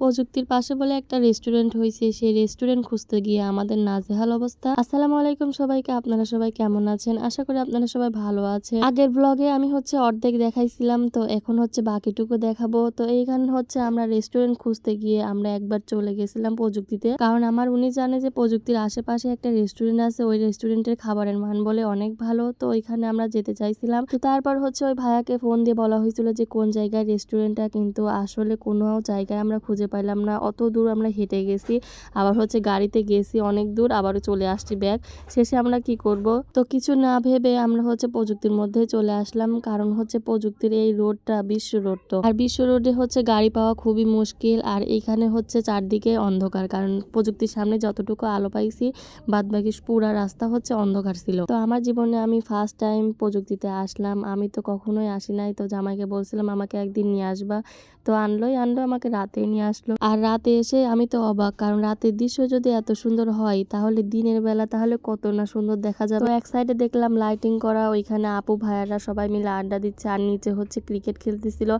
প্রযুক্তির পাশে বলে একটা রেস্টুরেন্ট হয়েছে, সেই রেস্টুরেন্ট খুঁজতে গিয়ে আমাদের নাজেহাল অবস্থা। আসসালামু আলাইকুম সবাইকে, আপনারা সবাই কেমন আছেন? আশা করি আপনারা সবাই ভালো আছেন। আগের ব্লগে আমি অর্ধেক দেখাইছিলাম, তো এখন বাকিটুকু দেখাবো। তো এইখানে আমরা রেস্টুরেন্ট খুঁজতে গিয়ে আমরা একবার চলে গেছিলাম প্রযুক্তিতে, কারণ আমার উনি জানে যে প্রযুক্তির আশেপাশে একটা রেস্টুরেন্ট আছে, ওই রেস্টুরেন্টের খাবারের মান বলে অনেক ভালো। তো ওইখানে আমরা যেতে চাইছিলাম। তো তারপর ওই ভাইয়াকে ফোন দিয়ে বলা হয়েছিল যে কোন জায়গায় রেস্টুরেন্টটা, কিন্তু আসলে কোনো জায়গায় আমরা খুঁজে পাইলাম না। অত দূর আমরা হেঁটে গেছি, আবার গাড়িতে গেছি অনেক দূর, আবারও চলে আসছি ব্যাগ। শেষে আমরা কি করব, তো কিছু না ভেবে আমরা প্রযুক্তির মধ্যে চলে আসলাম, কারণ প্রযুক্তির এই রোডটা বিশ্ব রোড, তো আর বিশ্ব রোডে গাড়ি পাওয়া খুবই মুশকিল। আর এইখানে চারদিকে অন্ধকার, কারণ প্রযুক্তির সামনে যতটুকু আলো পাইছি বাদ বাকি পুরা রাস্তা অন্ধকার ছিল। তো আমার জীবনে আমি ফার্স্ট টাইম প্রযুক্তিতে আসলাম, আমি তো কখনোই আসি নাই। তো জামাইকে বলছিলাম আমাকে একদিন নিয়ে আসবা, তো আনলো আমাকে রাতে নিয়ে আসলো। আর রাতে এসে আমি তো অবাক, কারণ রাতের দৃশ্য যদি এত সুন্দর হয় তাহলে দিনের বেলা তাহলে কত না সুন্দর দেখা যাবে। তো এক সাইডে দেখলাম লাইটিং করা, ওইখানে আপু ভাইয়ারা সবাই মিলে আড্ডা দিচ্ছে, আর নিচে ক্রিকেট খেলতেছিল।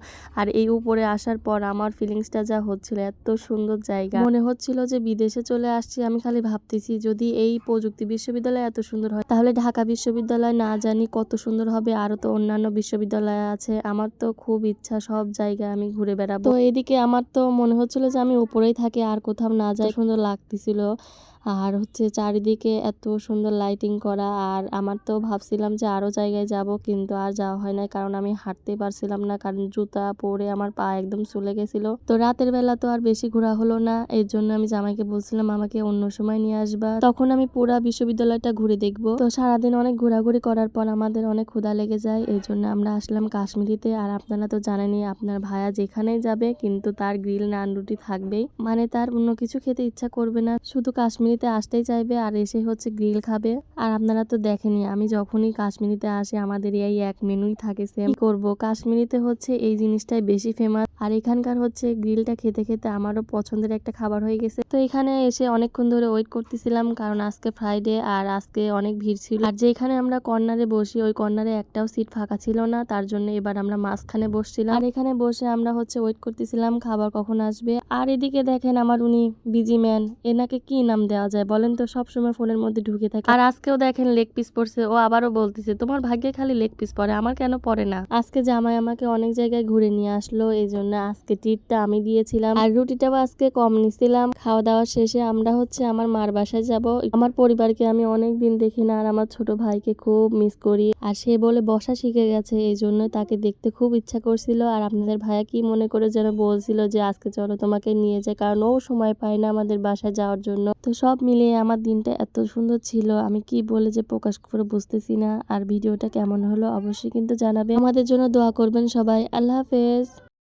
আর এই উপরে আসার পর আমার ফিলিংসটা যা হচ্ছিল, এত সুন্দর জায়গা, মনে হচ্ছিল যে বিদেশে চলে আসছি। আমি খালি ভাবতেছি যদি এই প্রযুক্তি বিশ্ববিদ্যালয় এত সুন্দর হয় তাহলে ঢাকা বিশ্ববিদ্যালয় না জানি কত সুন্দর হবে। আরো তো অন্যান্য বিশ্ববিদ্যালয় আছে। আমার তো খুব ইচ্ছা সব জায়গায় আমি ঘুরে বেড়াবো। তো এদিকে আমার তো মনে হচ্ছিল যে আমি উপরেই থাকি আর কোথাও না যাই, সুন্দর লাগতেছিল। আর চারিদিকে এত সুন্দর লাইটিং করা। আর আমার তো ভাবছিলাম যে আরো জায়গায় যাব, কিন্তু আর যাওয়া হয় না, কারণ আমি হাঁটতে পারছিলাম না, কারণ জুতা পরে আমার পা একদম চলে গেছিল। তো রাতের বেলা তো আর বেশি ঘোরা হলো না, এর জন্য আমি জামাইকে বলছিলাম আমাকে অন্য সময় নিয়ে আসবা, তখন আমি পুরা বিশ্ববিদ্যালয়টা ঘুরে দেখবো। তো সারাদিন অনেক ঘোরাঘুরি করার পর আমাদের অনেক ক্ষুধা লেগে যায়, এই জন্য আমরা আসলাম কাশ্মীরিতে। আর আপনারা তো জানেনই, আপনার ভাইয়া যেখানেই যাবে কিন্তু তার গ্রিল নান রুটি থাকবেই, মানে তার অন্য কিছু খেতে ইচ্ছা করবে না, শুধু কাশ্মীরিতে আসতেই চাইবে আর এসে গ্রিল খাবে। আর আপনারা তো দেখেনি, আমি যখনই কাশ্মীরিতে আসি আমাদের এই এক মেনুই থাকে সেম। করব, কাশ্মীরিতে এই জিনিসটাই বেশি ফেমাস। আর এখানকার গ্রিলটা খেতে খেতে আমারও পছন্দের একটা খাবার হয়ে গেছে। তো এখানে এসে অনেকক্ষণ ধরে ওয়েট করতেছিলাম, কারণ আজকে ফ্রাইডে আর আজকে অনেক ভিড় ছিল। আর যেখানে আমরা কর্নারে বসি ওই কর্নারে একটাও সিট ফাঁকা ছিল না, তার জন্য এবার আমরা মাঝখানে বসছিলাম। আর এখানে বসে আমরা ওয়েট করতেছিলাম খাবার কখন আসবে। আর এদিকে দেখেন আমার উনি বিজি ম্যান, এনাকে কি নাম দেওয়া যায় বলেন তো, সবসময় ফোনের মধ্যে ঢুকে থাকে। আর আজকেও দেখেন লেগ পিস পড়ছে, ও আবারও বলতেছে তোমার ভাগ্যে খালি লেগ পিস পড়ে, আমার কেন পড়ে না। আজকে জামাই আমাকে অনেক জায়গায় ঘুরে নিয়ে আসলো, এই জন্য আজকে ট্রিটটা আমি দিয়েছিলাম, আর রুটিটাও আজকে কম নিছিলাম। খাওয়া দাওয়া শেষে আমরা আমার মার বাসায় যাব। আমার পরিবারকে আমি অনেক দিন দেখি না, আর আমার ছোট ভাইকে খুব মিস করি। আর সে বলে বসা শিখে গেছে, এই জন্য তাকে দেখতে খুব ইচ্ছা করছিল। আর আপনাদের ভাইয়া কি মনে করে যেন বলছিল যে আজকে চলো তোমাকে নিয়ে যায়, কারণ ও সময় পায় না আমাদের বাসায় যাওয়ার জন্য। তো সব মিলিয়ে আমার দিনটা এত সুন্দর ছিল, আমি কি বলে যে প্রকাশ করে বুঝতেছি না। আর ভিডিওটা কেমন হলো অবশ্যই কিন্তু জানাবে, আমাদের জন্য দোয়া করবেন সবাই। আল্লাহ হাফেজ।